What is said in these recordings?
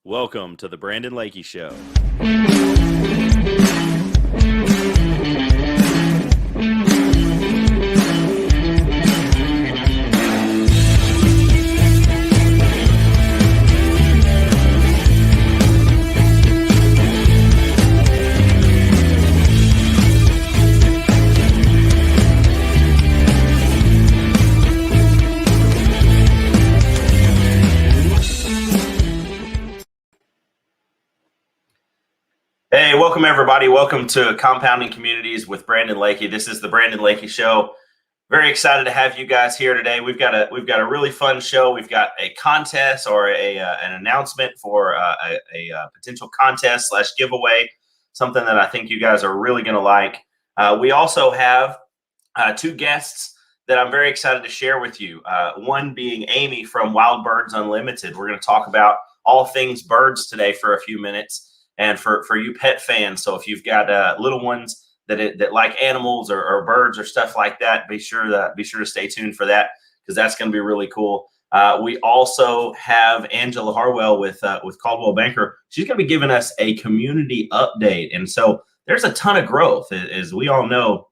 Welcome to the Brandon Lakey Show. Hey, welcome everybody. Welcome to Compounding Communities with Brandon Lakey. This is the Brandon Lakey Show. Very excited to have you guys here today. We've got a really fun show. We've got a contest or an announcement for a potential contest / giveaway, something that I think you guys are really going to like. We also have two guests that I'm very excited to share with you. One being Amiee from Wild Birds Unlimited. We're going to talk about all things birds today for a few minutes. And for you pet fans, so if you've got little ones that like animals or birds or stuff like that, be sure to stay tuned for that, because that's going to be really cool. We also have Angela Harwell with Coldwell Banker. She's going to be giving us a community update, and so there's a ton of growth, as we all know.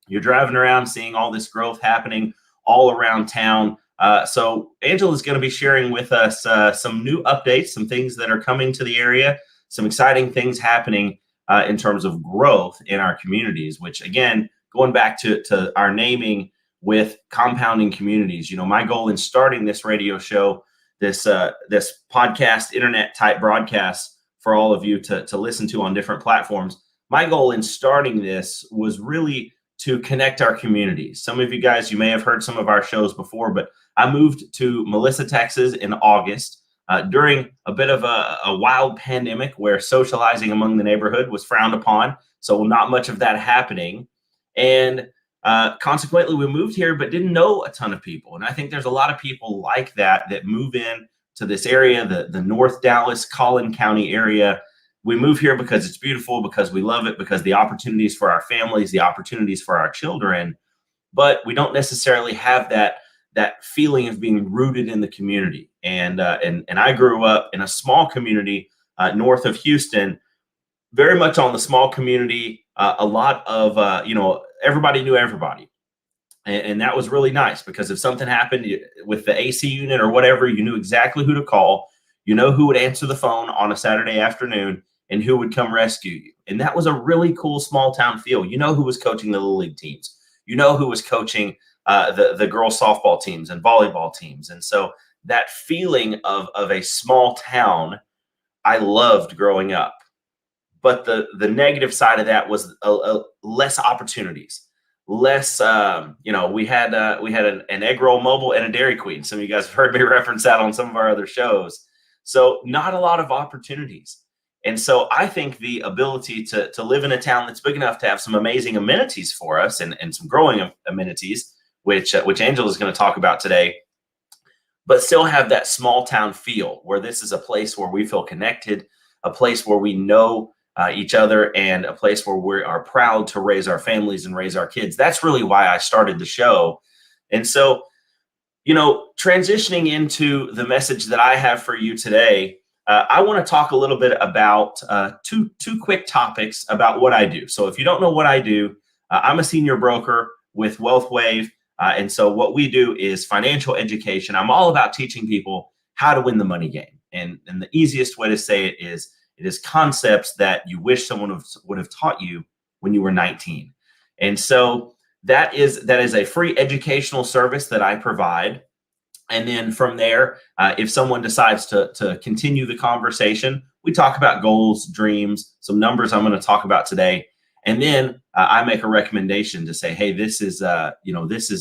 You're driving around seeing all this growth happening all around town. So Angela is going to be sharing with us some new updates, some things that are coming to the area. Some exciting things happening in terms of growth in our communities, which, again, going back to our naming with Compounding Communities, you know, my goal in starting this radio show, this podcast, internet type broadcast for all of you to listen to on different platforms. My goal in starting this was really to connect our communities. Some of you guys, you may have heard some of our shows before, but I moved to Melissa, Texas in August. During a bit of a wild pandemic where socializing among the neighborhood was frowned upon. So not much of that happening. And consequently, we moved here, but didn't know a ton of people. And I think there's a lot of people like that move in to this area, the North Dallas, Collin County area. We move here because it's beautiful, because we love it, because the opportunities for our families, the opportunities for our children, but we don't necessarily have that feeling of being rooted in the community. And I grew up in a small community north of Houston, very much on the small community. A lot of, everybody knew everybody. And that was really nice, because if something happened with the AC unit or whatever, you knew exactly who to call. You know who would answer the phone on a Saturday afternoon and who would come rescue you. And that was a really cool small town feel. You know who was coaching the Little League teams. You know who was coaching the girls softball teams and volleyball teams. And so that feeling of a small town, I loved growing up. But the negative side of that was less opportunities, less, we had an egg roll mobile and a Dairy Queen. Some of you guys have heard me reference that on some of our other shows. So not a lot of opportunities. And so I think the ability to live in a town that's big enough to have some amazing amenities for us and some growing amenities, which Angela is going to talk about today, but still have that small town feel, where this is a place where we feel connected, a place where we know each other, and a place where we are proud to raise our families and raise our kids. That's really why I started the show. And so, transitioning into the message that I have for you today, I want to talk a little bit about two quick topics about what I do. So if you don't know what I do, I'm a senior broker with WealthWave. And so what we do is financial education. I'm all about teaching people how to win the money game. And the easiest way to say it is concepts that you wish someone would have taught you when you were 19. And so that is a free educational service that I provide. And then from there, if someone decides to continue the conversation, we talk about goals, dreams, some numbers I'm going to talk about today. And then I make a recommendation to say, hey, this is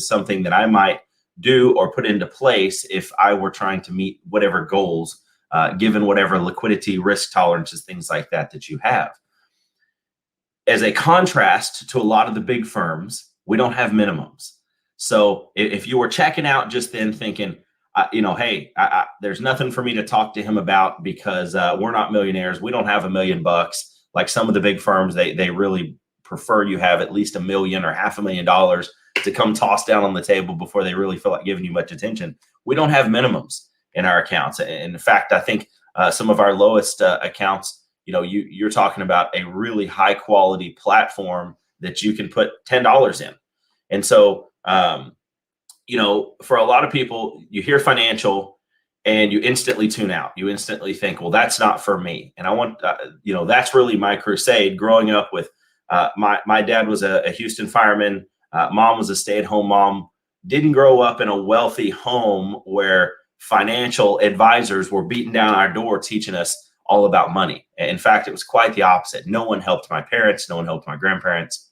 something that I might do or put into place if I were trying to meet whatever goals, given whatever liquidity, risk tolerances, things like that you have. As a contrast to a lot of the big firms, we don't have minimums. So if you were checking out just then thinking, hey, there's nothing for me to talk to him about because we're not millionaires. We don't have $1 million. Like some of the big firms, they really prefer you have at least $1 million or $500,000 to come toss down on the table before they really feel like giving you much attention. We don't have minimums in our accounts. And in fact, I think some of our lowest accounts, you're talking about a really high quality platform that you can put $10 in. And so, for a lot of people, you hear financial and you instantly tune out. You instantly think, well, that's not for me. And I want, that's really my crusade. Growing up with my dad was a Houston fireman. Mom was a stay-at-home mom. Didn't grow up in a wealthy home where financial advisors were beating down our door teaching us all about money. In fact, it was quite the opposite. No one helped my parents. No one helped my grandparents.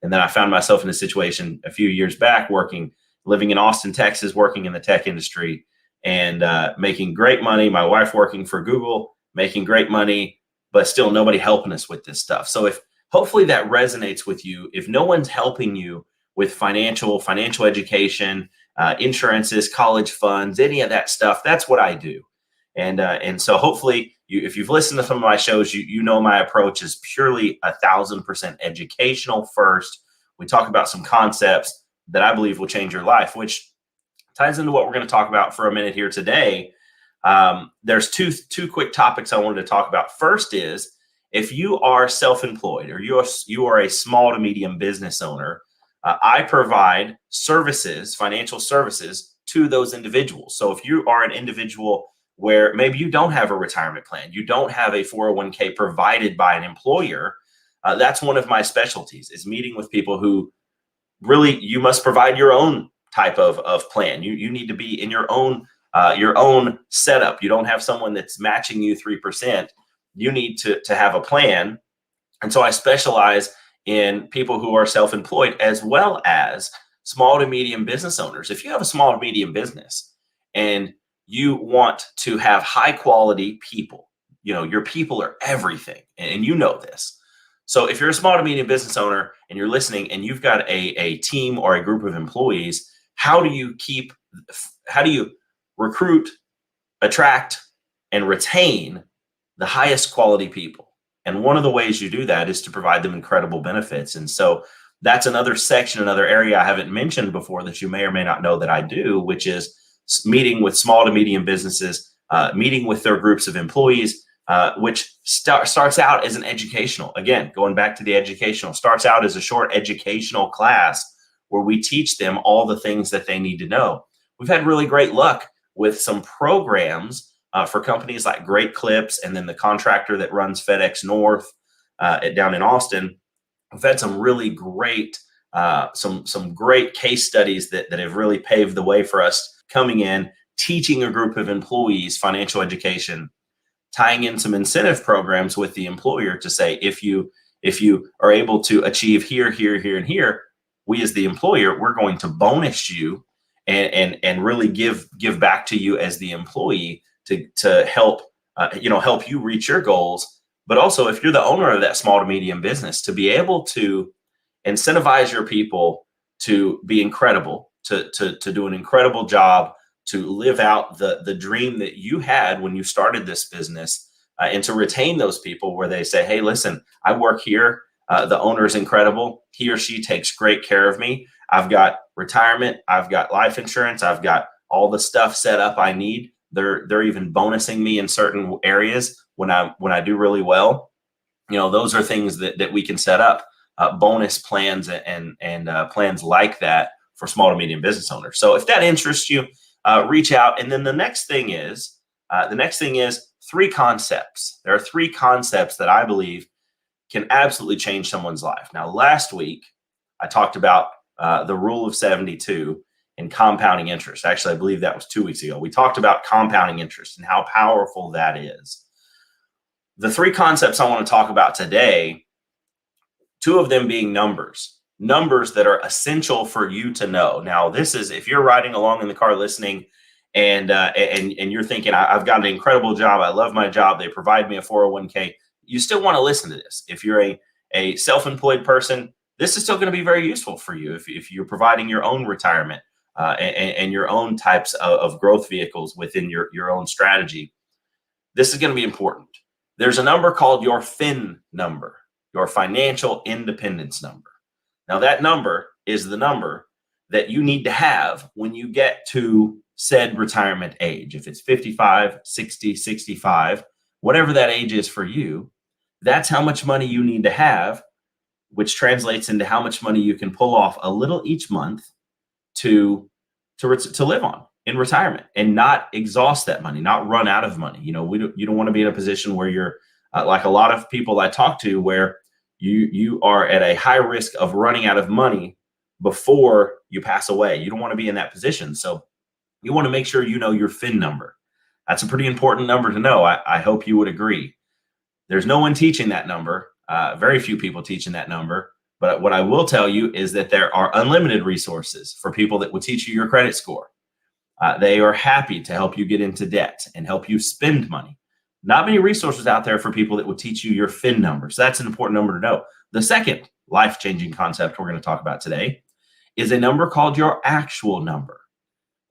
And then I found myself in a situation a few years back living in Austin, Texas, working in the tech industry and making great money. My wife working for Google, making great money, but still nobody helping us with this stuff. So hopefully that resonates with you. If no one's helping you with financial education, insurances, college funds, any of that stuff, that's what I do. And so hopefully if you've listened to some of my shows, you know my approach is purely 1,000% educational first. We talk about some concepts that I believe will change your life, which ties into what we're going to talk about for a minute here today. There's two quick topics I wanted to talk about. First is, if you are self-employed or you are a small to medium business owner, I provide services, financial services to those individuals. So if you are an individual where maybe you don't have a retirement plan, you don't have a 401k provided by an employer, that's one of my specialties, is meeting with people who really, you must provide your own type of plan. You need to be in your own setup. You don't have someone that's matching you 3%. You need to have a plan. And so I specialize in people who are self-employed as well as small to medium business owners. If you have a small to medium business and you want to have high quality people, your people are everything, and you know this. So if you're a small to medium business owner and you're listening and you've got a team or a group of employees, how do you recruit, attract, and retain the highest quality people? And one of the ways you do that is to provide them incredible benefits. And so that's another section, another area I haven't mentioned before that you may or may not know that I do, which is meeting with small to medium businesses, meeting with their groups of employees, which starts out as an educational, again, going back to the educational, starts out as a short educational class where we teach them all the things that they need to know. We've had really great luck with some programs for companies like Great Clips, and then the contractor that runs FedEx North down in Austin. We've had some really great, some great case studies that have really paved the way for us coming in, teaching a group of employees financial education, tying in some incentive programs with the employer to say, if you are able to achieve here, here, and here, we as the employer, we're going to bonus you and really give back to you as the employee to help help you reach your goals. But also, if you're the owner of that small to medium business, to be able to incentivize your people to be incredible, to do an incredible job, to live out the dream that you had when you started this business, and to retain those people where they say, hey, listen, I work here. The owner is incredible. He or she takes great care of me. I've got retirement. I've got life insurance. I've got all the stuff set up I need. They're even bonusing me in certain areas when I do really well. Those are things that we can set up, bonus plans and plans like that for small to medium business owners. So if that interests you, reach out. And then the next thing is 3 concepts. There are 3 concepts that I believe can absolutely change someone's life. Now, last week I talked about the rule of 72 and compounding interest. Actually, I believe that was 2 weeks ago. We talked about compounding interest and how powerful that is. The 3 concepts I want to talk about today, 2 of them being numbers that are essential for you to know. Now, this is, if you're riding along in the car listening and you're thinking, I've got an incredible job. I love my job. They provide me a 401k. You still want to listen to this. If you're a self-employed person, this is still going to be very useful for you if you're providing your own retirement and your own types of growth vehicles within your own strategy. This is going to be important. There's a number called your FIN number, your financial independence number. Now, that number is the number that you need to have when you get to said retirement age. If it's 55, 60, 65, whatever that age is for you, that's how much money you need to have, which translates into how much money you can pull off a little each month to live on in retirement and not exhaust that money, not run out of money. You don't want to be in a position where you're like a lot of people I talk to, where you are at a high risk of running out of money before you pass away. You don't want to be in that position. So you want to make sure you know your FIN number. That's a pretty important number to know. I hope you would agree. There's no one teaching that number. Very few people teaching that number. But what I will tell you is that there are unlimited resources for people that will teach you your credit score. They are happy to help you get into debt and help you spend money. Not many resources out there for people that will teach you your FIN number. So that's an important number to know. The second life-changing concept we're going to talk about today is a number called your actual number.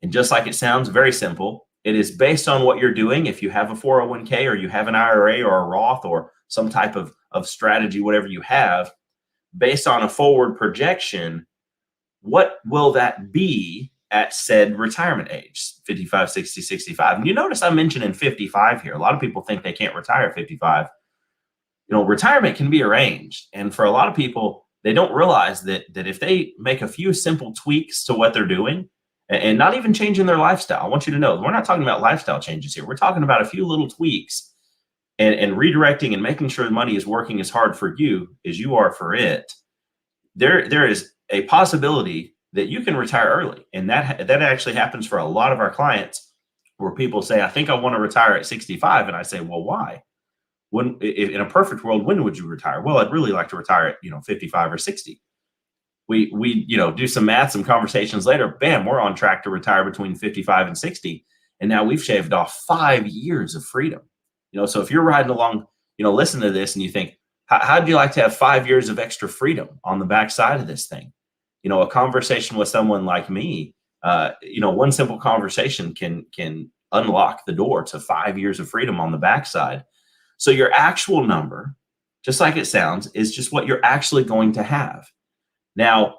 And just like it sounds, very simple. It is based on what you're doing. If you have a 401k or you have an IRA or a Roth or some type of strategy, whatever you have, based on a forward projection, what will that be at said retirement age, 55, 60, 65? And you notice I'm mentioning 55 here. A lot of people think they can't retire at 55. Retirement can be arranged. And for a lot of people, they don't realize that if they make a few simple tweaks to what they're doing and not even changing their lifestyle. I want you to know, we're not talking about lifestyle changes here. We're talking about a few little tweaks and redirecting and making sure the money is working as hard for you as you are for it. There is a possibility that you can retire early. And that actually happens for a lot of our clients, where people say, I think I want to retire at 65. And I say, well, why? If in a perfect world, when would you retire? Well, I'd really like to retire at 55 or 60. We do some math, some conversations later, bam, we're on track to retire between 55 and 60. And now we've shaved off 5 years of freedom. So if you're riding along, listen to this and you think, how'd you like to have 5 years of extra freedom on the backside of this thing? A conversation with someone like me, one simple conversation can unlock the door to 5 years of freedom on the backside. So your actual number, just like it sounds, is just what you're actually going to have. Now,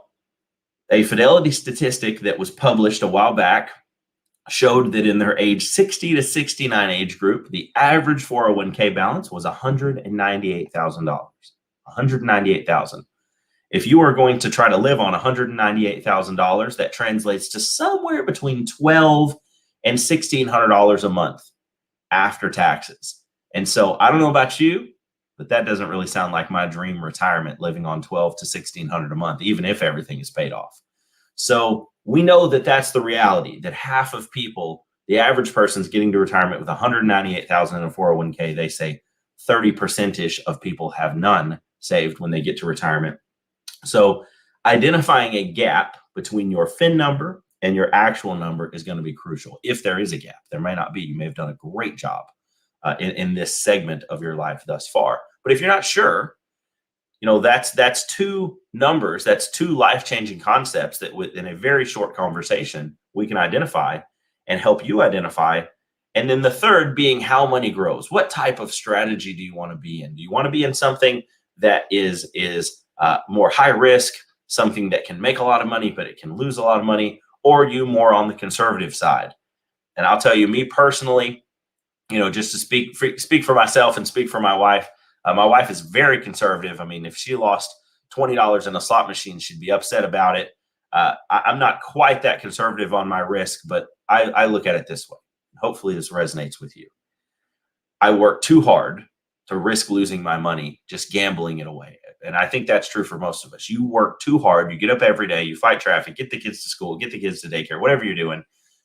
a Fidelity statistic that was published a while back showed that in their age 60 to 69 age group, the average 401k balance was $198,000. $198,000. If you are going to try to live on $198,000, that translates to somewhere between $1,200 and $1,600 a month after taxes. And so I don't know about you, but that doesn't really sound like my dream retirement, living on $1,200 to $1,600 a month, even if everything is paid off. So we know that that's the reality, that half of people, the average person's getting to retirement with $198,000 in a 401k. They say 30%-ish of people have none saved when they get to retirement. So identifying a gap between your FIN number and your actual number is going to be crucial. If there is a gap, there may not be. You may have done a great job in this segment of your life thus far. But if you're not sure, that's two numbers, that's two life-changing concepts that within a very short conversation, we can identify and help you identify. And then the third being how money grows. What type of strategy do you want to be in? Do you want to be in something that is more high risk, something that can make a lot of money, but it can lose a lot of money, or are you more on the conservative side? And I'll tell you, me personally, just to speak for myself and speak for my wife. My wife is very conservative. I mean, if she lost $20 in a slot machine, she'd be upset about it. I'm not quite that conservative on my risk, but I look at it this way. Hopefully this resonates with you. I work too hard to risk losing my money, just gambling it away. And I think that's true for most of us. You work too hard. You get up every day, you fight traffic, get the kids to school, get the kids to daycare, whatever you're doing.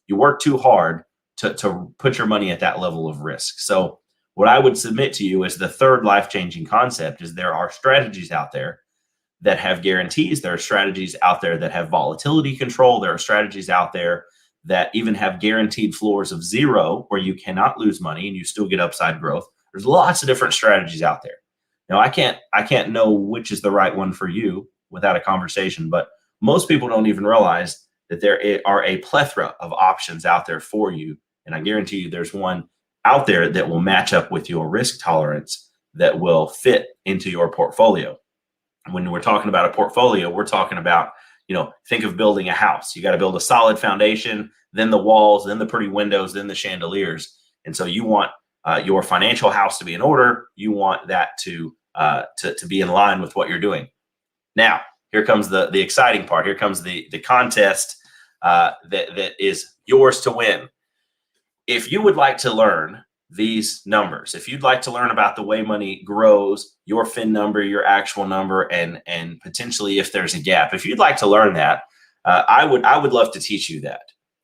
You work too hard to put your money at that level of risk. So what I would submit to you is the third life-changing concept is there are strategies out there that have guarantees. There are strategies out there that have volatility control. There are strategies out there that even have guaranteed floors of 0 where you cannot lose money and you still get upside growth. There's lots of different strategies out there. Now, I can't know which is the right one for you without a conversation, but most people don't even realize that there are a plethora of options out there for you. And I guarantee you there's one out there that will match up with your risk tolerance that will fit into your portfolio. When we're talking about a portfolio, we're talking about think of building a house. You got to build a solid foundation, then the walls, then the pretty windows, then the chandeliers. And so you want your financial house to be in order. You want that to be in line with what you're doing. Now, here comes the exciting part. Here comes the contest that is yours to win. If you would like to learn these numbers, if you'd like to learn about the way money grows, your fin number, your actual number, and potentially if there's a gap, if you'd like to learn that, I would love to teach you that.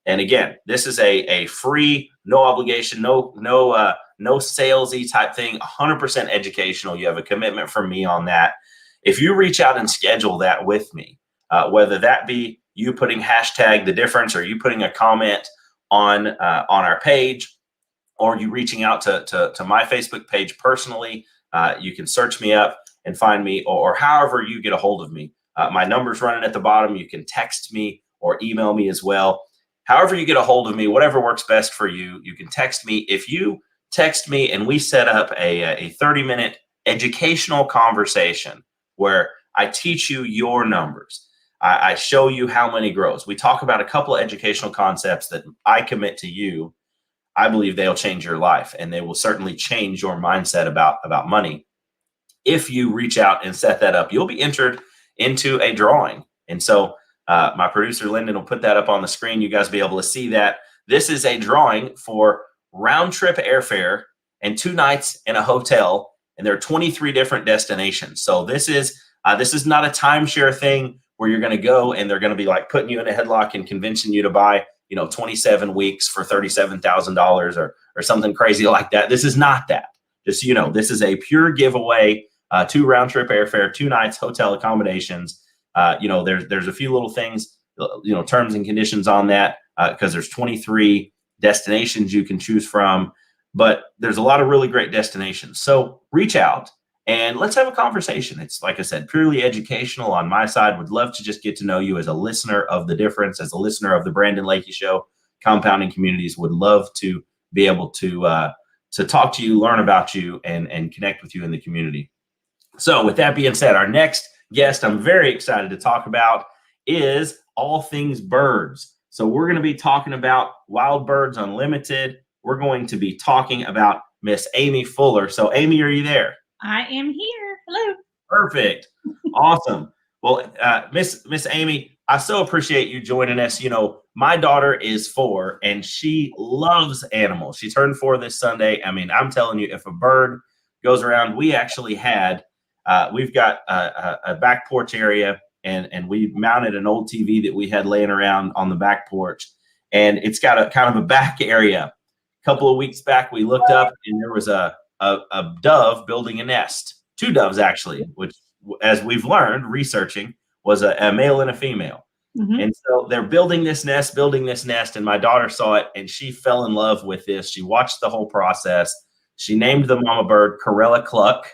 And again, this is a free, no obligation, no salesy type thing, 100% educational. You have a commitment from me on that. If you reach out and schedule that with me, whether that be you putting hashtag the difference, or you putting a comment on our page, or you reaching out to my Facebook page personally, you can search me up and find me, or however you get a hold of me. My number's running at the bottom. You can text me or email me as well. However you get a hold of me, whatever works best for you, you can text me. If you text me and we set up a 30-minute educational conversation where I teach you your numbers, I show you how money grows. We talk about a couple of educational concepts that I commit to you. I believe they'll change your life, and they will certainly change your mindset about money. If you reach out and set that up, you'll be entered into a drawing. And so my producer, Lyndon, will put that up on the screen. You guys will be able to see that. This is a drawing for round trip airfare and 2 nights in a hotel, and there are 23 different destinations. So this is not a timeshare thing where you're going to go and they're going to be like putting you in a headlock and convincing you to buy 27 weeks for $37,000 or something crazy like that. This is not that. Just this is a pure giveaway. 2 round trip airfare, 2 nights hotel accommodations. There's a few little things, terms and conditions on that, because there's 23 destinations you can choose from, but there's a lot of really great destinations. So reach out and let's have a conversation. It's, like I said, purely educational on my side. Would love to just get to know you as a listener of The Difference, as a listener of the Brandon Lakey Show. Compounding Communities would love to be able to talk to you, learn about you, and connect with you in the community. So with that being said, our next guest I'm very excited to talk about is all things birds. So we're going to be talking about Wild Birds Unlimited. We're going to be talking about Miss Amiee Fuller. So Amiee, are you there? I am here. Hello. Perfect. Awesome. Well, Miss Amiee, I so appreciate you joining us. My daughter is 4 and she loves animals. She turned 4 this Sunday. I mean, I'm telling you, if a bird goes around, we actually had, we've got a back porch area, and we mounted an old TV that we had laying around on the back porch, and it's got a kind of a back area. A couple of weeks back, we looked up and there was a dove building a nest, 2 doves actually, which, as we've learned researching, was a male and a female. Mm-hmm. And so they're building this nest, and my daughter saw it and she fell in love with this. She watched the whole process. She named the mama bird Corella Cluck,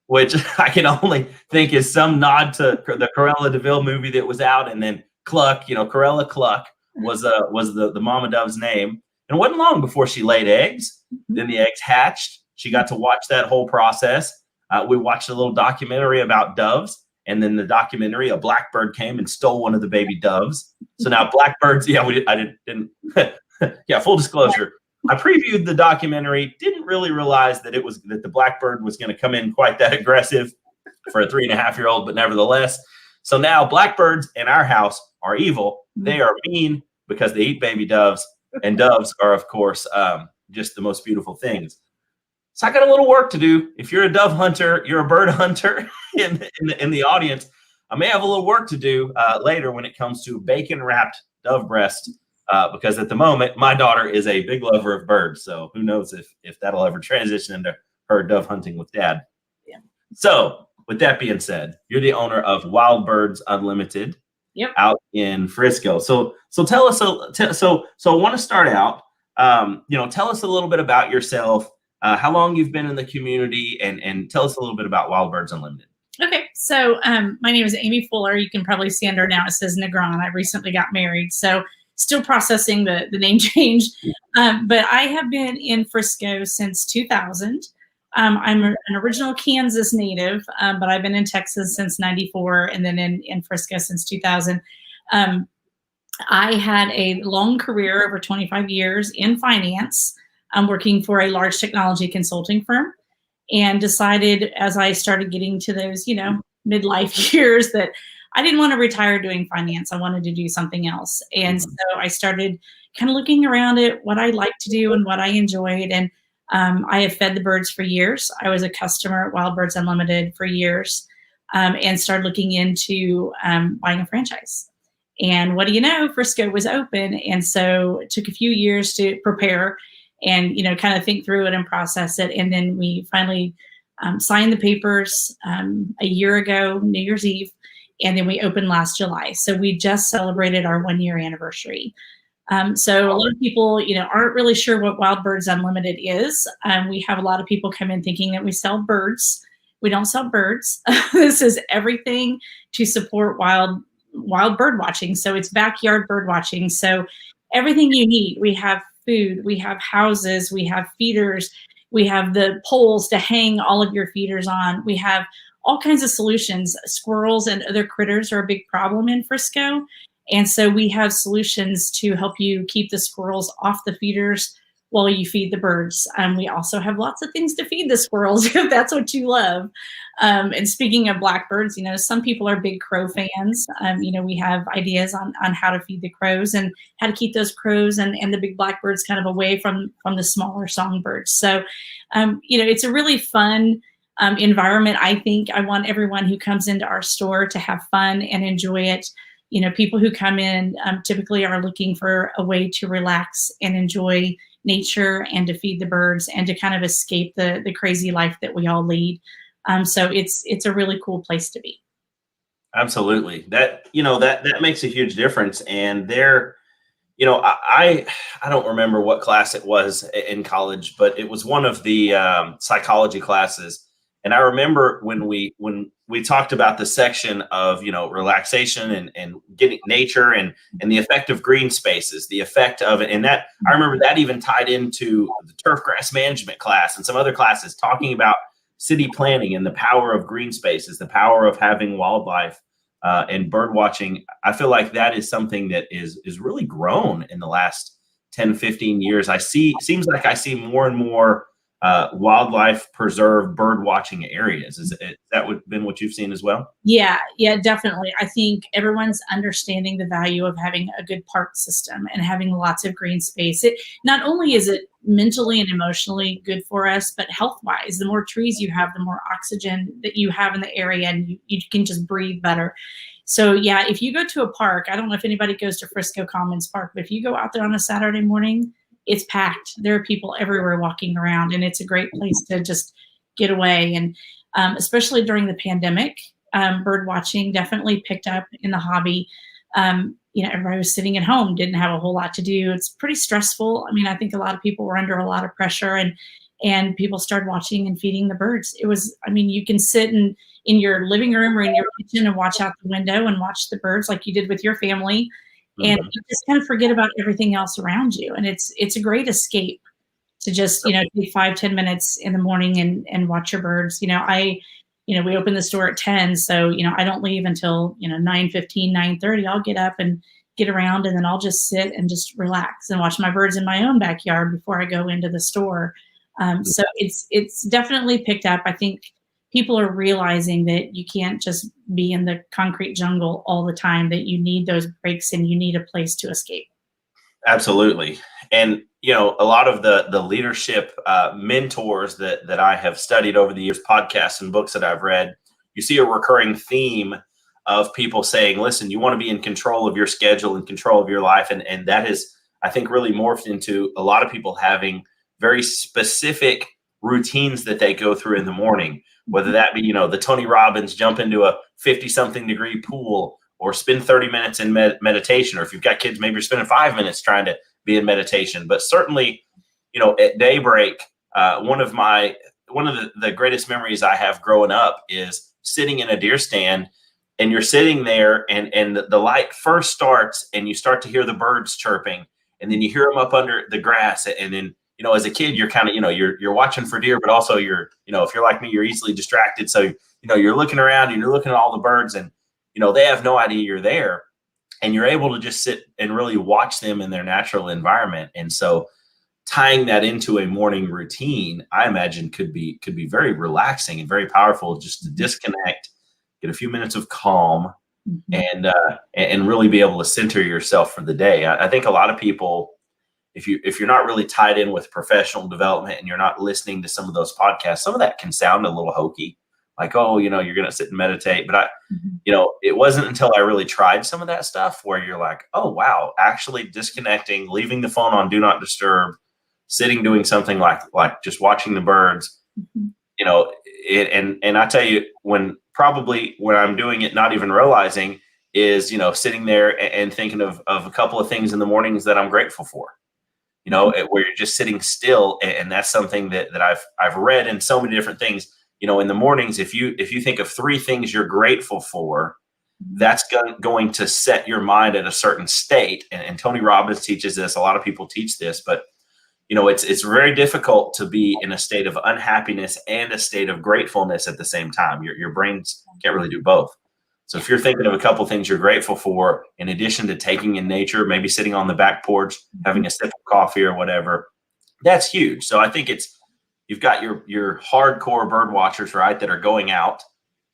which I can only think is some nod to the Cruella de Vil movie that was out. And then Cluck, Corella Cluck was the mama dove's name. And it wasn't long before she laid eggs. Mm-hmm. Then the eggs hatched. She got to watch that whole process. We watched a little documentary about doves. And then the documentary, a blackbird came and stole one of the baby doves. So now blackbirds, I didn't yeah, full disclosure. I previewed the documentary, didn't really realize that the blackbird was going to come in quite that aggressive for a 3.5-year-old, but nevertheless. So now blackbirds in our house are evil. They are mean because they eat baby doves, and doves are, of course, just the most beautiful things. So I got a little work to do. If you're a dove hunter, you're a bird hunter in the audience, I may have a little work to do later when it comes to bacon wrapped dove breast. Because at the moment, my daughter is a big lover of birds. So who knows if that'll ever transition into her dove hunting with Dad. Yeah. So with that being said, you're the owner of Wild Birds Unlimited. Yep. Out in Frisco. So tell us. So I want to start out. Tell us a little bit about yourself. How long you've been in the community, and tell us a little bit about Wild Birds Unlimited. Okay, so my name is Amiee Fuller. You can probably see under now it says Negron. I recently got married, so still processing the name change. But I have been in Frisco since 2000. I'm an original Kansas native, but I've been in Texas since '94, and then in Frisco since 2000. I had a long career over 25 years in finance. I'm working for a large technology consulting firm, and decided as I started getting to those, midlife years, that I didn't want to retire doing finance. I wanted to do something else. And so I started kind of looking around at what I liked to do and what I enjoyed. And I have fed the birds for years. I was a customer at Wild Birds Unlimited for years, and started looking into buying a franchise. And what do you know, Frisco was open. And so it took a few years to prepare and, kind of think through it and process it. And then we finally signed the papers a year ago, New Year's Eve, and then we opened last July. So we just celebrated our 1-year anniversary. So a lot of people, aren't really sure what Wild Birds Unlimited is. We have a lot of people come in thinking that we sell birds. We don't sell birds. This is everything to support wild bird watching. So it's backyard bird watching. So everything you need. We have food, we have houses, we have feeders, we have the poles to hang all of your feeders on. We have all kinds of solutions. Squirrels and other critters are a big problem in Frisco. And so we have solutions to help you keep the squirrels off the feeders while you feed the birds. We also have lots of things to feed the squirrels if that's what you love. And speaking of blackbirds, some people are big crow fans. We have ideas on how to feed the crows and how to keep those crows and the big blackbirds kind of away from the smaller songbirds. So, it's a really fun environment. I think I want everyone who comes into our store to have fun and enjoy it. People who come in typically are looking for a way to relax and enjoy nature and to feed the birds and to kind of escape the crazy life that we all lead. So it's a really cool place to be. Absolutely. That makes a huge difference. And I don't remember what class it was in college, but it was one of the psychology classes. And I remember when we talked about the section of, relaxation and getting nature and the effect of green spaces, the effect of it. And that, I remember that even tied into the turf grass management class and some other classes talking about city planning and the power of green spaces, the power of having wildlife and bird watching. I feel like that is something that is really grown in the last 10, 15 years. Seems like I see more and more wildlife preserved bird watching areas. Is that been what you've seen as well? Yeah, definitely. I think everyone's understanding the value of having a good park system and having lots of green space. It not only is it mentally and emotionally good for us, but health wise, the more trees you have, the more oxygen that you have in the area, and you can just breathe better. So yeah, if you go to a park, I don't know if anybody goes to Frisco Commons Park, but if you go out there on a Saturday morning, it's packed. There are people everywhere walking around, and it's a great place to just get away. And especially during the pandemic, bird watching definitely picked up in the hobby. Everybody was sitting at home, didn't have a whole lot to do. It's pretty stressful. I mean, I think a lot of people were under a lot of pressure, and people started watching and feeding the birds. You can sit in your living room or in your kitchen and watch out the window and watch the birds like you did with your family. And you just kind of forget about everything else around you. And it's a great escape to just, take 5-10 minutes in the morning and watch your birds. We open the store at 10. So, I don't leave until, 9:15, 9:30. I'll get up and get around, and then I'll just sit and just relax and watch my birds in my own backyard before I go into the store. So it's definitely picked up. I think people are realizing that you can't just be in the concrete jungle all the time, that you need those breaks and you need a place to escape. Absolutely. And, a lot of the leadership mentors that I have studied over the years, podcasts and books that I've read, you see a recurring theme of people saying, listen, you want to be in control of your schedule and control of your life. And that has, I think, really morphed into a lot of people having very specific routines that they go through in the morning, whether that be, the Tony Robbins jump into a 50-something degree pool or spend 30 minutes in meditation. Or if you've got kids, maybe you're spending 5 minutes trying to be in meditation. But certainly, at daybreak, one of the greatest memories I have growing up is sitting in a deer stand, and you're sitting there and the light first starts and you start to hear the birds chirping, and then you hear them up under the grass, and then as a kid, you're kind of, you're watching for deer, but also you're, if you're like me, you're easily distracted. So, you're looking around and you're looking at all the birds and, they have no idea you're there, and you're able to just sit and really watch them in their natural environment. And so tying that into a morning routine, I imagine could be very relaxing and very powerful, just to disconnect, get a few minutes of calm, and really be able to center yourself for the day. I think a lot of people, if you're not really tied in with professional development and you're not listening to some of those podcasts, some of that can sound a little hokey, like, oh, you're going to sit and meditate. But it wasn't until I really tried some of that stuff where you're like, oh, wow, actually disconnecting, leaving the phone on do not disturb, sitting, doing something like just watching the birds, and I tell you, when I'm doing it, not even realizing, is, sitting there and thinking of a couple of things in the mornings that I'm grateful for, where you're just sitting still. And that's something that I've read in so many different things, in the mornings, if you think of 3 things you're grateful for, that's going to set your mind at a certain state. And Tony Robbins teaches this. A lot of people teach this, but it's very difficult to be in a state of unhappiness and a state of gratefulness at the same time. Your brains can't really do both. So if you're thinking of a couple of things you're grateful for, in addition to taking in nature, maybe sitting on the back porch, having a sip of coffee or whatever, that's huge. So I think you've got your hardcore bird watchers, right, that are going out,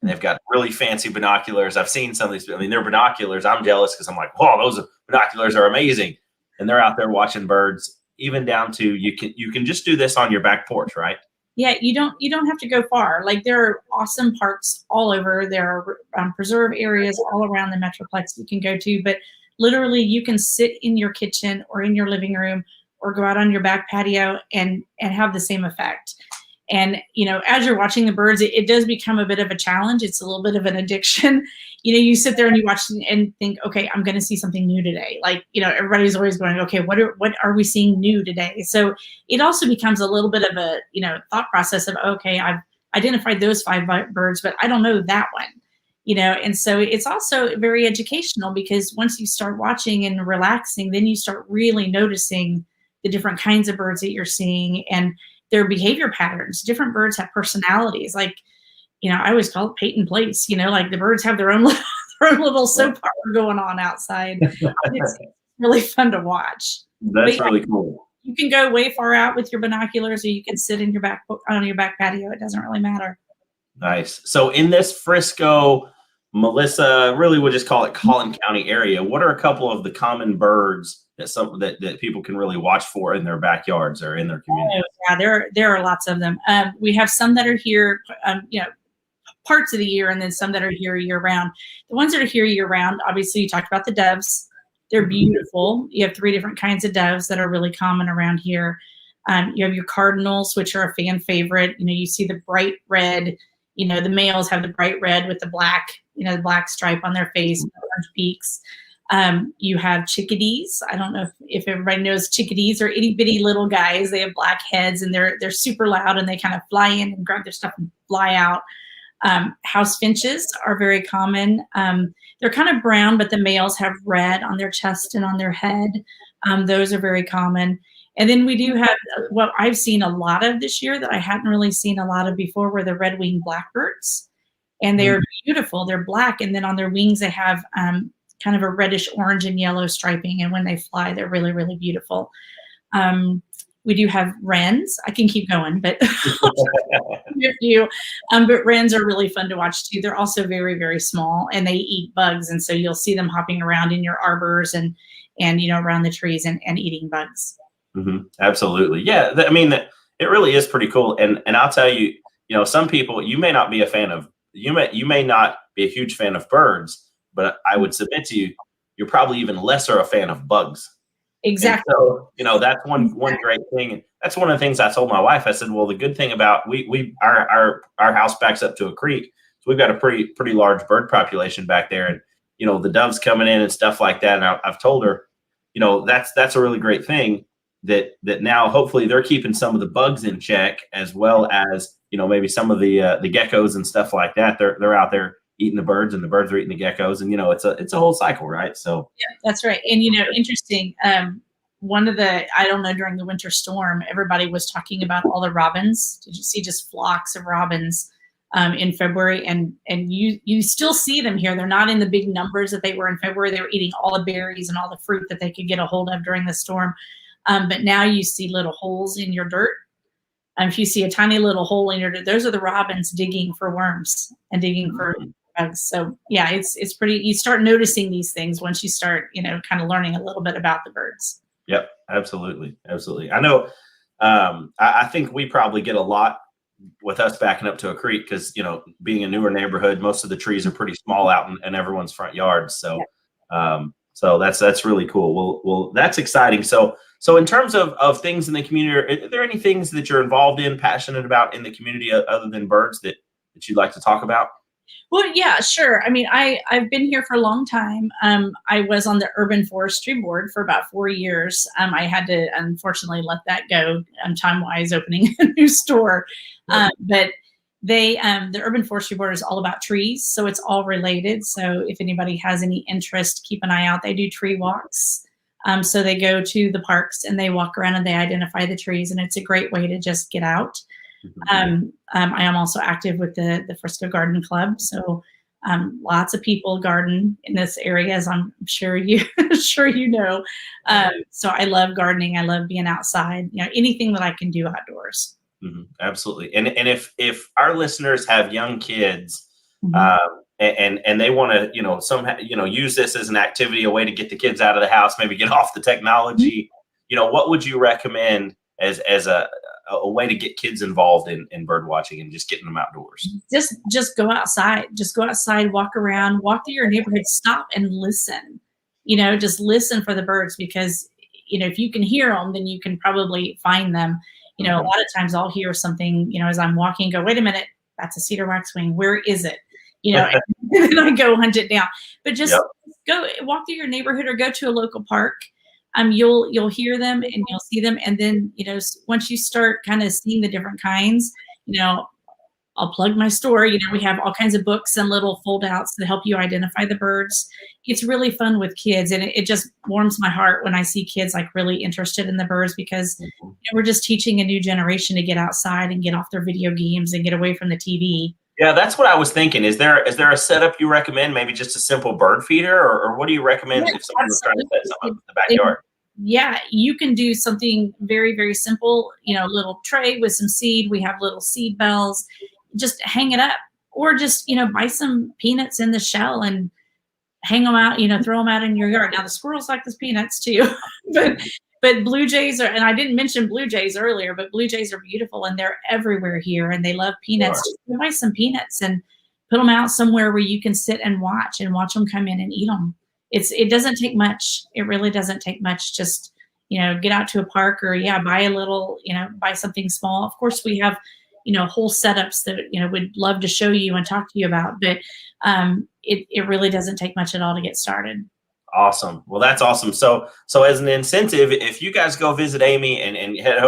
and they've got really fancy binoculars. I've seen some of these. I mean, they're binoculars. I'm jealous because I'm like, whoa, those binoculars are amazing. And they're out there watching birds, even down to you can just do this on your back porch, right? Yeah, you don't have to go far. Like, there are awesome parks all over. There are preserve areas all around the Metroplex you can go to, but literally you can sit in your kitchen or in your living room or go out on your back patio and have the same effect. And, as you're watching the birds, it does become a bit of a challenge. It's a little bit of an addiction. You sit there and you watch and think, okay, I'm going to see something new today. Like, everybody's always going, okay, what are we seeing new today? So it also becomes a little bit of a, thought process of, okay, I've identified those 5 birds, but I don't know that one, and so it's also very educational, because once you start watching and relaxing, then you start really noticing the different kinds of birds that you're seeing and their behavior patterns. Different birds have personalities. Like, I always call it Peyton Place, like the birds have their own little soap opera going on outside. It's really fun to watch. That's really cool. You can go way far out with your binoculars, or you can sit on your back patio. It doesn't really matter. Nice. So in this Frisco, Melissa, really we'll just call it Collin County area, what are a couple of the common birds that people can really watch for in their backyards or in their community? Oh, yeah, there are lots of them. We have some that are here, parts of the year, and then some that are here year round. The ones that are here year round, obviously you talked about the doves. They're beautiful. You have 3 different kinds of doves that are really common around here. You have your cardinals, which are a fan favorite. You see the bright red, the males have the bright red with the black, the black stripe on their face, and the orange beaks. You have chickadees. I don't know if everybody knows chickadees are itty bitty little guys. They have black heads, and they're super loud, and they kind of fly in and grab their stuff and fly out. House finches are very common. They're kind of brown, but the males have red on their chest and on their head. Those are very common. And then we do have what I've seen a lot of this year that I hadn't really seen a lot of before, were the red-winged blackbirds. And they're beautiful. They're black, and then on their wings they have kind of a reddish orange and yellow striping. And when they fly, they're really, really beautiful. We do have wrens. I can keep going, but but wrens are really fun to watch too. They're also very, very small, and they eat bugs. And so you'll see them hopping around in your arbors and around the trees and eating bugs. Mm-hmm. Absolutely. Yeah. I mean, it really is pretty cool. And I'll tell you, some people, you may not be a fan of, you may not be a huge fan of birds, but I would submit to you, you're probably even lesser a fan of bugs. Exactly. And so, that's one great thing. And that's one of the things I told my wife. I said, well, the good thing about our house backs up to a creek. So we've got a pretty large bird population back there. And, the doves coming in and stuff like that. And I've told her, that's a really great thing that now hopefully they're keeping some of the bugs in check, as well as, maybe some of the geckos and stuff like that. They're out there eating the birds, and the birds are eating the geckos, and it's a whole cycle, right? So yeah, that's right. And interesting. one of the, I don't know, during the winter storm, everybody was talking about all the robins. Did you see just flocks of robins in February? And you still see them here. They're not in the big numbers that they were in February. They were eating all the berries and all the fruit that they could get a hold of during the storm. But now you see little holes in your dirt. If you see a tiny little hole in your dirt, those are the robins digging for worms and digging for bugs. So yeah, it's pretty, you start noticing these things once you start, kind of learning a little bit about the birds. Yep, absolutely. Absolutely. I know, I think we probably get a lot with us backing up to a creek because, being a newer neighborhood, most of the trees are pretty small out in everyone's front yards. So, so that's really cool. Well, that's exciting. So in terms of things in the community, are there any things that you're involved in, passionate about in the community other than birds that you'd like to talk about? Well, yeah, sure. I mean, I've been here for a long time. I was on the urban forestry board for about 4 years. I had to unfortunately let that go time-wise, opening a new store. But the urban forestry board is all about trees, so it's all related. So if anybody has any interest, keep an eye out. They do tree walks. So they go to the parks and they walk around and they identify the trees, and it's a great way to just get out. I am also active with the Frisco Garden Club. So lots of people garden in this area, as I'm sure you know. So I love gardening. I love being outside, anything that I can do outdoors. Absolutely. And if our listeners have young kids, and they want to, somehow, use this as an activity, a way to get the kids out of the house, maybe get off the technology, what would you recommend as a way to get kids involved in bird watching and just getting them outdoors? Just go outside. Just go outside, walk around, walk through your neighborhood, stop and listen. Just listen for the birds, because if you can hear them, then you can probably find them. A lot of times I'll hear something, as I'm walking, go, wait a minute, that's a cedar waxwing. Where is it? And then I go hunt it down. But just go walk through your neighborhood or go to a local park. You'll hear them and you'll see them. And then, once you start kind of seeing the different kinds, I'll plug my store. We have all kinds of books and little foldouts that help you identify the birds. It's really fun with kids, and it just warms my heart when I see kids like really interested in the birds, because we're just teaching a new generation to get outside and get off their video games and get away from the TV. Yeah, that's what I was thinking. Is there a setup you recommend? Maybe just a simple bird feeder, or what do you recommend if someone was trying to set something up in the backyard? Yeah, you can do something very, very simple. A little tray with some seed. We have little seed bells. Just hang it up, or just buy some peanuts in the shell and hang them out. Throw them out in your yard. Now the squirrels like those peanuts too, but blue jays are, and I didn't mention blue jays earlier, but blue jays are beautiful and they're everywhere here, and they love peanuts. Just buy some peanuts and put them out somewhere where you can sit and watch them come in and eat them. It doesn't take much. It really doesn't take much. Just, get out to a park, or buy a little, buy something small. Of course, we have, whole setups that, would love to show you and talk to you about, but it really doesn't take much at all to get started. Awesome. Well, that's awesome. So as an incentive, if you guys go visit Amiee and head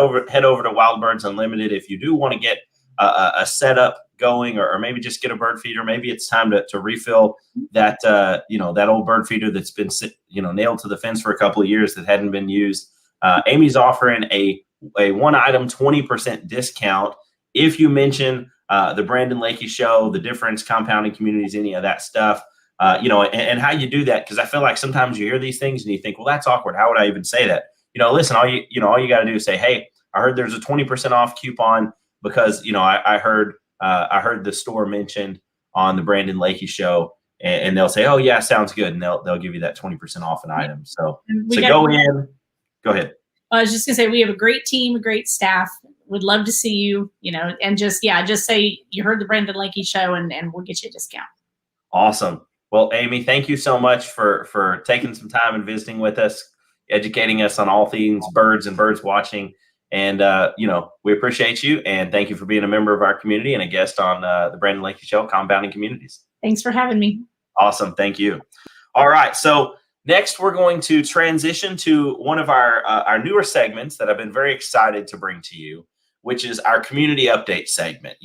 over to Wild Birds Unlimited, if you do want to get a setup going, or maybe just get a bird feeder, maybe it's time to refill that, that old bird feeder that's been, nailed to the fence for a couple of years that hadn't been used. Amie's offering a one item 20% discount if you mention the Brandon Lakey Show, the Difference, Compounding Communities, any of that stuff. And how you do that, because I feel like sometimes you hear these things and you think, well, that's awkward. How would I even say that? Listen, all you got to do is say, hey, I heard there's a 20% off coupon because I heard the store mentioned on the Brandon Lakey Show, and they'll say, oh yeah, sounds good, and they'll give you that 20% off an item. So go in. Go ahead. I was just gonna say, we have a great team, a great staff. Would love to see you. And just say you heard the Brandon Lakey Show, and we'll get you a discount. Awesome. Well, Amiee, thank you so much for taking some time and visiting with us, educating us on all things birds and birds watching. And, we appreciate you, and thank you for being a member of our community and a guest on the Brandon Lakey Show, Compounding Communities. Thanks for having me. Awesome. Thank you. All right. So next, we're going to transition to one of our newer segments that I've been very excited to bring to you, which is our community update segment.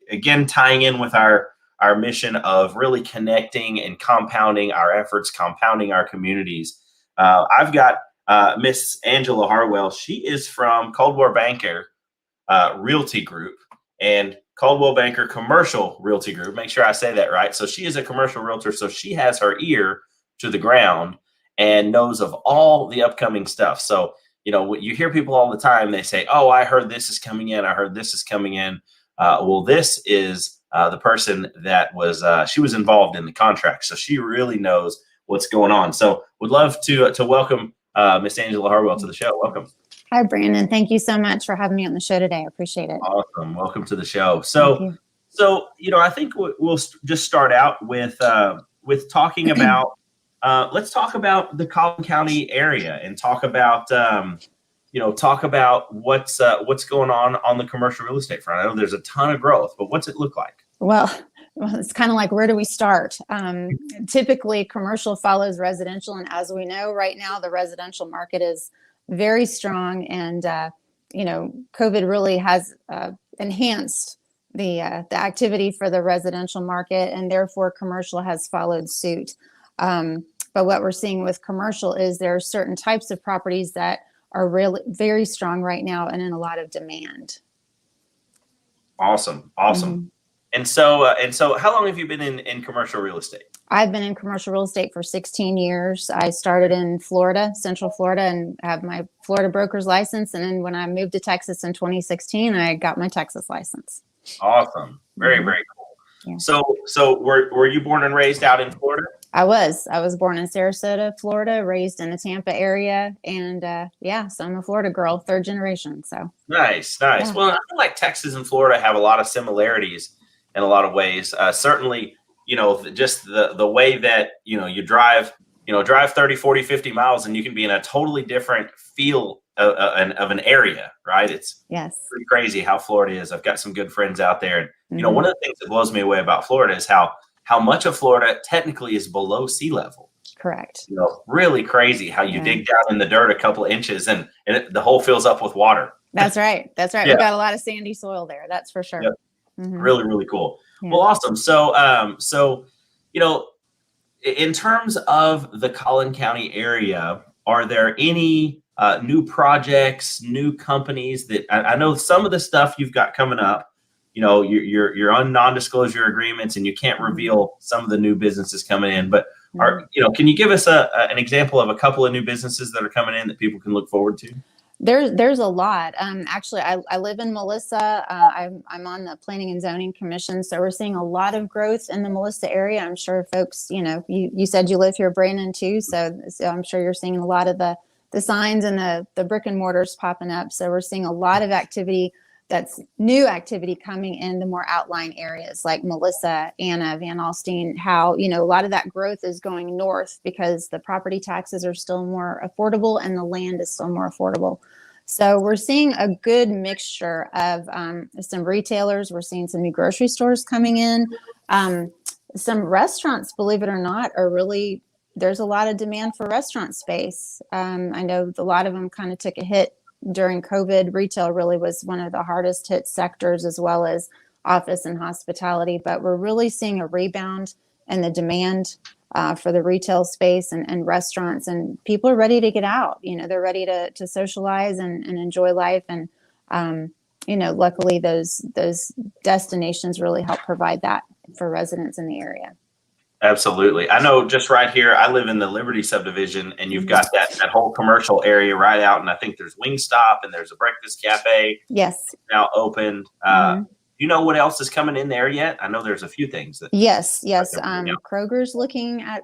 Again, tying in with our mission of really connecting and compounding our efforts, compounding our communities. I've got Miss Angela Harwell. She is from Coldwell Banker Realty Group and Coldwell Banker Commercial Realty Group. Make sure I say that right. So she is a commercial realtor. So she has her ear to the ground and knows of all the upcoming stuff. So, you hear people all the time, they say, oh, I heard this is coming in. I heard this is coming in. Well, this is the person that she was involved in the contract. So she really knows what's going on. So would love to welcome Miss Angela Harwell to the show. Welcome. Hi, Brandon. Thank you so much for having me on the show today. I appreciate it. Awesome. Welcome to the show. So I think we'll just start out with talking about, let's talk about the Collin County area and talk about what's going on the commercial real estate front. I know there's a ton of growth, but what's it look like? Well, it's kind of like, where do we start? Typically, commercial follows residential. And as we know right now, the residential market is very strong. And, COVID really has enhanced the activity for the residential market, and therefore commercial has followed suit. But what we're seeing with commercial is there are certain types of properties that are really very strong right now and in a lot of demand. Awesome. Mm-hmm. And so how long have you been in commercial real estate? I've been in commercial real estate for 16 years. I started in Florida, Central Florida, and have my Florida broker's license. And then when I moved to Texas in 2016, I got my Texas license. Awesome. Very, very cool. Yeah. So were you born and raised out in Florida? I was born in Sarasota, Florida, raised in the Tampa area. And so I'm a Florida girl, third generation. So nice. Yeah. Well, I feel like Texas and Florida have a lot of similarities in a lot of ways. Certainly, just the way that, you drive 30, 40, 50 miles and you can be in a totally different feel of an area, right? It's pretty crazy how Florida is. I've got some good friends out there. And, one of the things that blows me away about Florida is how much of Florida technically is below sea level. Correct. Really crazy how you dig down in the dirt a couple of inches and the hole fills up with water. That's right. Yeah. We've got a lot of sandy soil there. That's for sure. Yep. Mm-hmm. Really, really cool. Yeah. Well, awesome. So, in terms of the Collin County area, are there any new projects, new companies that I know some of the stuff you've got coming up, you're on non-disclosure agreements and you can't reveal some of the new businesses coming in, but can you give us an example of a couple of new businesses that are coming in that people can look forward to? There's a lot. Actually, I live in Melissa. I'm on the Planning and Zoning Commission, so we're seeing a lot of growth in the Melissa area. I'm sure folks, you said you live here, Brandon, too, so I'm sure you're seeing a lot of the signs and the brick and mortars popping up. So we're seeing a lot of activity. That's new activity coming in the more outlying areas like Melissa, Anna, Van Alstyne, how, a lot of that growth is going north because the property taxes are still more affordable and the land is still more affordable. So we're seeing a good mixture of some retailers. We're seeing some new grocery stores coming in. Some restaurants, believe it or not, there's a lot of demand for restaurant space. I know a lot of them kind of took a hit during COVID. Retail really was one of the hardest hit sectors, as well as office and hospitality. But we're really seeing a rebound in the demand for the retail space and restaurants, and people are ready to get out. They're ready to socialize and enjoy life. And, luckily those destinations really help provide that for residents in the area. Absolutely. I know just right here, I live in the Liberty subdivision, and you've got that whole commercial area right out. And I think there's Wingstop and there's a breakfast cafe. Yes. Now opened. Do you know what else is coming in there yet? I know there's a few things. Yes. Kroger's looking at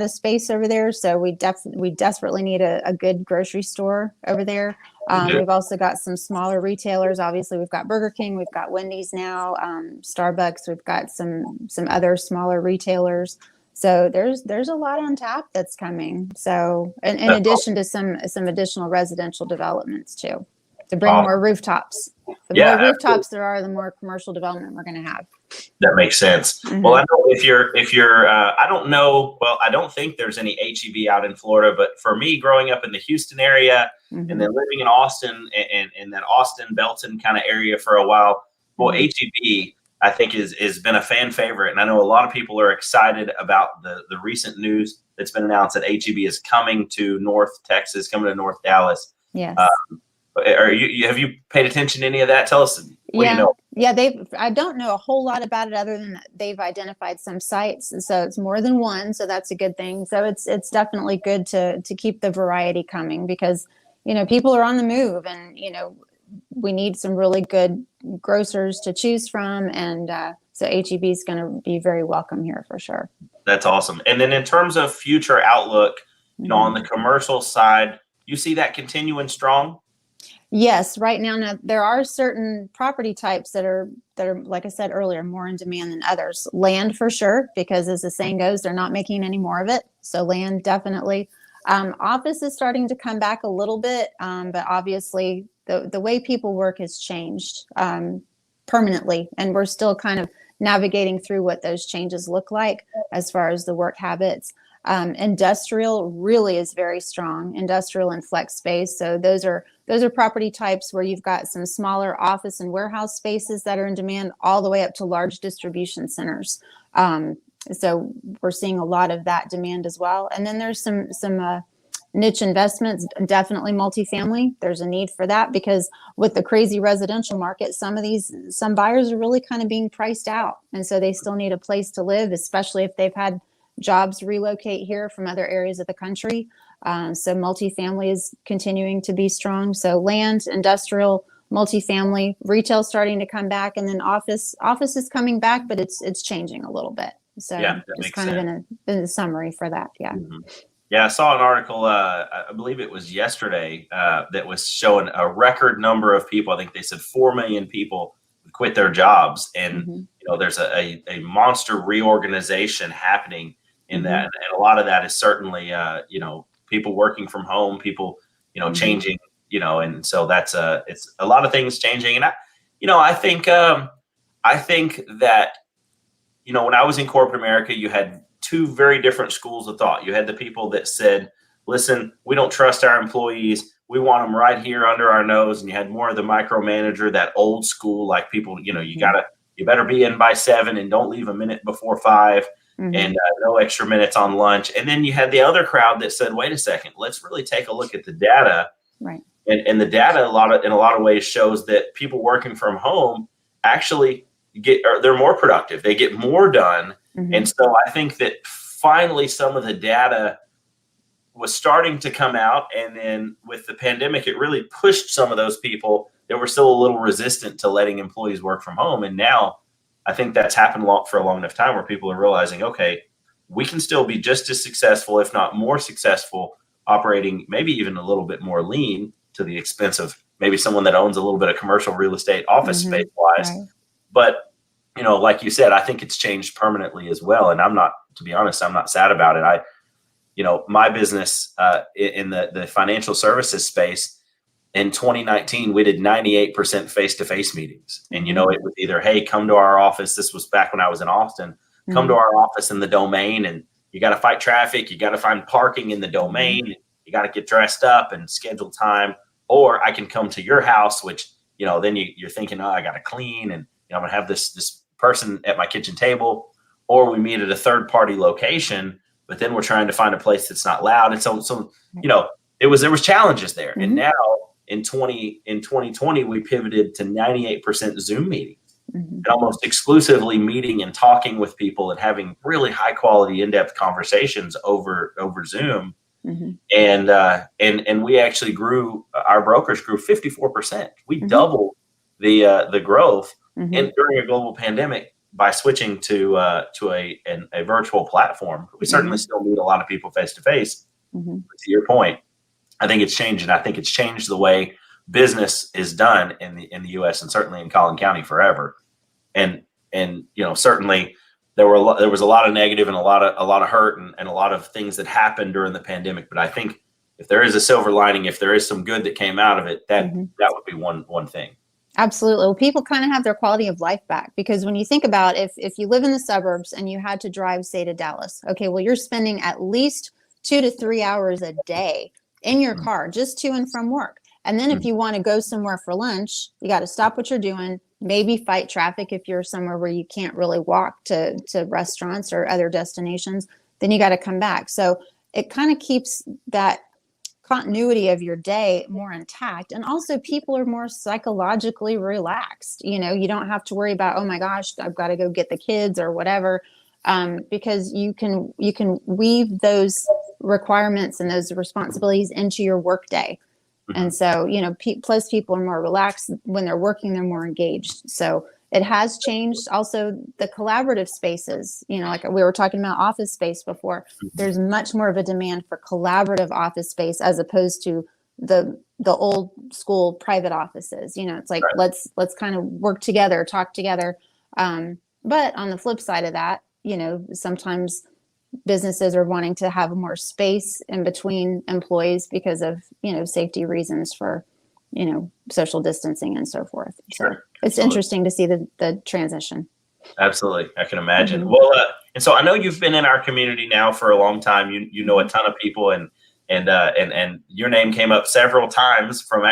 a space over there. So we desperately need a good grocery store over there. We've also got some smaller retailers. Obviously, we've got Burger King, we've got Wendy's now, Starbucks. We've got some other smaller retailers. So there's a lot on tap that's coming. So in addition to some additional residential developments too, to bring more rooftops. The more rooftops there are, the more commercial development we're going to have. That makes sense. Mm-hmm. Well, I know if you're, I don't know. Well, I don't think there's any HEB out in Florida, but for me, growing up in the Houston area and then living in Austin and that Austin Belton kind of area for a while, well, HEB I think is been a fan favorite, and I know a lot of people are excited about the recent news that's been announced that HEB is coming to North Texas, coming to North Dallas. Yes. Have you paid attention to any of that? Tell us. What do you know? Yeah, I don't know a whole lot about it other than that they've identified some sites. And so it's more than one. So that's a good thing. So it's definitely good to keep the variety coming because, people are on the move and, we need some really good grocers to choose from. And so HEB is going to be very welcome here for sure. That's awesome. And then in terms of future outlook, on the commercial side, you see that continuing strong? Yes, right now there are certain property types that are like I said earlier, more in demand than others. Land for sure, because as the saying goes, they're not making any more of it. So land definitely. Office is starting to come back a little bit, but obviously the way people work has changed permanently, and we're still kind of navigating through what those changes look like as far as the work habits. Industrial really is very strong, industrial and flex space. So those are property types where you've got some smaller office and warehouse spaces that are in demand all the way up to large distribution centers. So we're seeing a lot of that demand as well. And then there's some niche investments, definitely multifamily. There's a need for that because with the crazy residential market, some buyers are really kind of being priced out. And so they still need a place to live, especially if they've had jobs relocate here from other areas of the country. So multifamily is continuing to be strong. So land, industrial, multifamily, retail starting to come back, and then office is coming back, but it's changing a little bit. So just kind of in a summary for that. Yeah. Mm-hmm. Yeah, I saw an article, I believe it was yesterday, that was showing a record number of people. I think they said 4 million people quit their jobs. And, there's a monster reorganization happening in that. And a lot of that is certainly, people working from home, people, changing, and so that's it's a lot of things changing. And I think that, when I was in corporate America, you had two very different schools of thought. You had the people that said, listen, we don't trust our employees. We want them right here under our nose. And you had more of the micromanager, that old school, like people, you better be in by 7 and don't leave a minute before 5 and no extra minutes on lunch. And then you had the other crowd that said, wait a second, let's really take a look at the data. Right. And the data in a lot of ways shows that people working from home actually they're more productive. They get more done. And so I think that finally some of the data was starting to come out. And then with the pandemic, it really pushed some of those people that were still a little resistant to letting employees work from home. And now I think that's happened for a long enough time where people are realizing, okay, we can still be just as successful, if not more successful, operating maybe even a little bit more lean to the expense of maybe someone that owns a little bit of commercial real estate office space wise. Right. But like you said, I think it's changed permanently as well. And to be honest, I'm not sad about it. My business in the financial services space in 2019, we did 98% face-to-face meetings. And, it was either, hey, come to our office. This was back when I was in Austin, come to our office in the Domain, and you got to fight traffic. You got to find parking in the Domain. You got to get dressed up and schedule time, or I can come to your house, which, then you're thinking, I got to clean and I'm going to have this person at my kitchen table, or we meet at a third party location, but then we're trying to find a place that's not loud. And so there was challenges there. And now in 2020, we pivoted to 98% Zoom meetings and almost exclusively meeting and talking with people and having really high quality, in-depth conversations over Zoom. And we actually our brokers grew 54%. We doubled the growth and during a global pandemic by switching to a virtual platform. We certainly still meet a lot of people face to face. To your point, I think it's changed, and I think it's changed the way business is done in the U.S. and certainly in Collin County forever. And certainly there was a lot of negative and a lot of hurt and a lot of things that happened during the pandemic. But I think if there is a silver lining, if there is some good that came out of it, that would be one thing. Absolutely. Well, people kind of have their quality of life back, because when you think about if you live in the suburbs and you had to drive, say, to Dallas, okay, well, you're spending at least 2 to 3 hours a day in your car just to and from work. And then if you want to go somewhere for lunch, you got to stop what you're doing, maybe fight traffic if you're somewhere where you can't really walk to restaurants or other destinations. then you got to come back. So it kind of keeps that continuity of your day more intact. And also people are more psychologically relaxed. You know, you don't have to worry about, oh my gosh, I've got to go get the kids or whatever. Because you can weave those requirements and those responsibilities into your work day. And so, you know, plus people are more relaxed when they're working, they're more engaged. So it has changed. Also the collaborative spaces, you know, like we were talking about office space before, there's much more of a demand for collaborative office space as opposed to the old school private offices. You know, it's like, let's kind of work together, talk together. But on the flip side of that, you know, sometimes businesses are wanting to have more space in between employees because of, you know, safety reasons for, you know, social distancing and so forth. So it's interesting to see the transition. Absolutely. I can imagine. Well, and so I know you've been in our community now for a long time. You know a ton of people, and your name came up several times from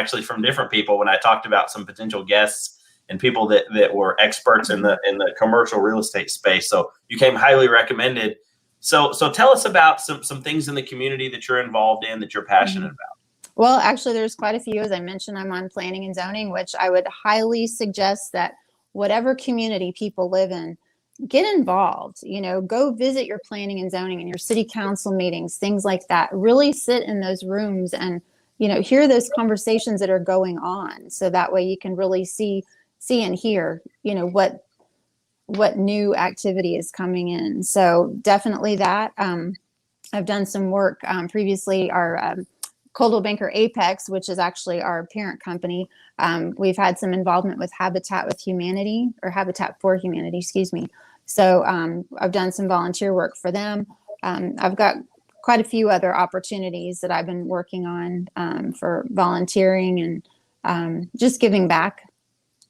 different people when I talked about some potential guests and people that were experts in the commercial real estate space. So you came highly recommended. So tell us about some things in the community that you're involved in, that you're passionate about. Well, actually, there's quite a few. As I mentioned, I'm on planning and zoning, which I would highly suggest that whatever community people live in, get involved. You know, go visit your planning and zoning and your city council meetings, things like that. Really sit in those rooms and, you know, hear those conversations that are going on. So that way you can really see and hear, you know, what new activity is coming in. So definitely that. I've done some work previously. Our Coldwell Banker Apex, which is actually our parent company, we've had some involvement with Habitat for Humanity, excuse me. So I've done some volunteer work for them. I've got quite a few other opportunities that I've been working on for volunteering and just giving back,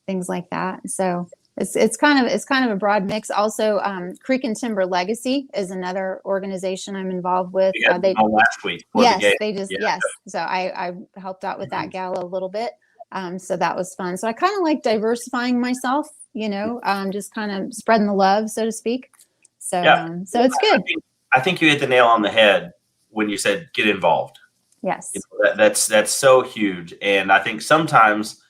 things like that. So it's kind of a broad mix. Also, Creek and Timber Legacy is another organization I'm involved with. They last week. Yes. So I helped out with that gala a little bit. So that was fun. So I kind of like diversifying myself, you know, just kind of spreading the love, so to speak. So so it's good. I think you hit the nail on the head when you said get involved. Yes. You know, that's so huge. And I think sometimes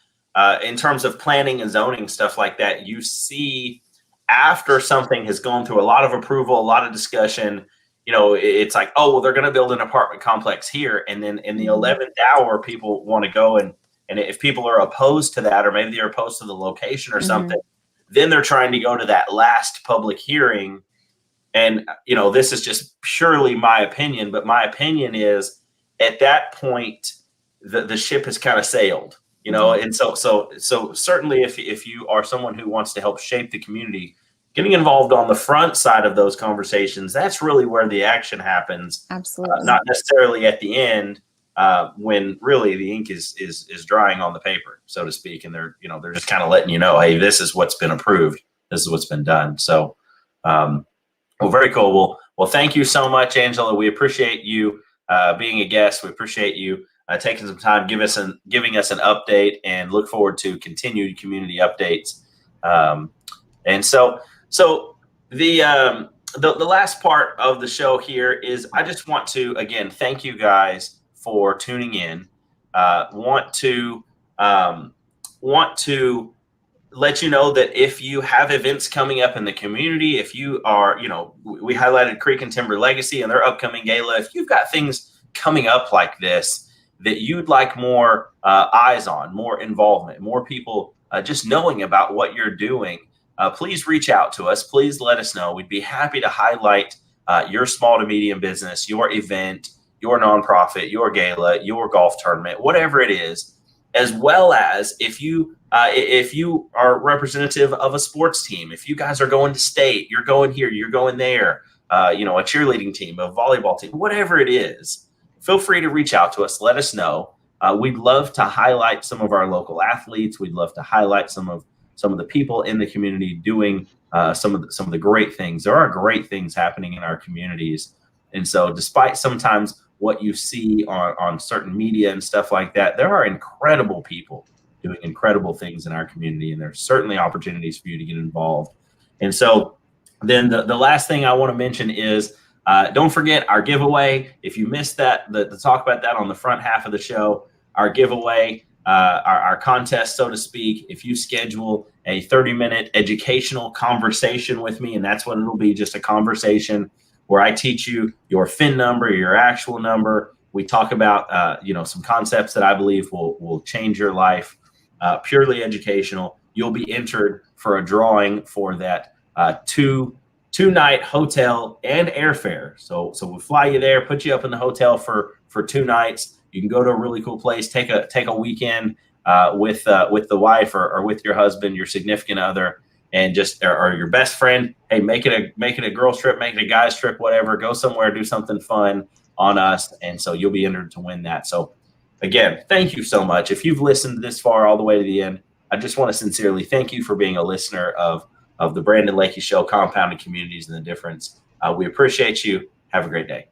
in terms of planning and zoning, stuff like that, you see after something has gone through a lot of approval, a lot of discussion, you know, it's like, oh, well, they're going to build an apartment complex here. And then in the 11th hour, people want to go. And if people are opposed to that, or maybe they're opposed to the location or something, then they're trying to go to that last public hearing. And, you know, this is just purely my opinion, but my opinion is at that point, the ship has kind of sailed. You know, and so certainly if you are someone who wants to help shape the community, getting involved on the front side of those conversations, that's really where the action happens. Absolutely. Not necessarily at the end when really the ink is drying on the paper, so to speak. And they're just kind of letting you know, hey, this is what's been approved. This is what's been done. So, well, very cool. Well, thank you so much, Angela. We appreciate you being a guest. We appreciate you taking some time, giving us an update, and look forward to continued community updates. And so the last part of the show here is I just want to again thank you guys for tuning in. Want to let you know that if you have events coming up in the community, if you are, you know, we highlighted Creek and Timber Legacy and their upcoming gala. If you've got things coming up like this that you'd like more eyes on, more involvement, more people just knowing about what you're doing, please reach out to us. Please let us know. We'd be happy to highlight your small to medium business, your event, your nonprofit, your gala, your golf tournament, whatever it is, as well as if you are representative of a sports team, if you guys are going to state, you're going here, you're going there, you know, a cheerleading team, a volleyball team, whatever it is, feel free to reach out to us. Let us know. We'd love to highlight some of our local athletes. We'd love to highlight some of the people in the community doing some of the great things. There are great things happening in our communities. And so despite sometimes what you see on certain media and stuff like that, there are incredible people doing incredible things in our community. And there's certainly opportunities for you to get involved. And so then the last thing I want to mention is Don't forget our giveaway. If you missed that, the talk about that on the front half of the show, our giveaway, our contest, so to speak, if you schedule a 30-minute educational conversation with me, and that's what it'll be, just a conversation where I teach you your FIN number, your actual number. We talk about, some concepts that I believe will change your life, purely educational. You'll be entered for a drawing for that two-night hotel and airfare. So we'll fly you there, put you up in the hotel for 2 nights. You can go to a really cool place, take a weekend with the wife or with your husband, your significant other, and just or your best friend. Hey, make it a girls trip, make it a guys trip, whatever. Go somewhere, do something fun on us, and so you'll be entered to win that. So again, thank you so much. If you've listened this far all the way to the end, I just want to sincerely thank you for being a listener of the Brandon Lakey Show, Compounding Communities and the Difference. We appreciate you. Have a great day.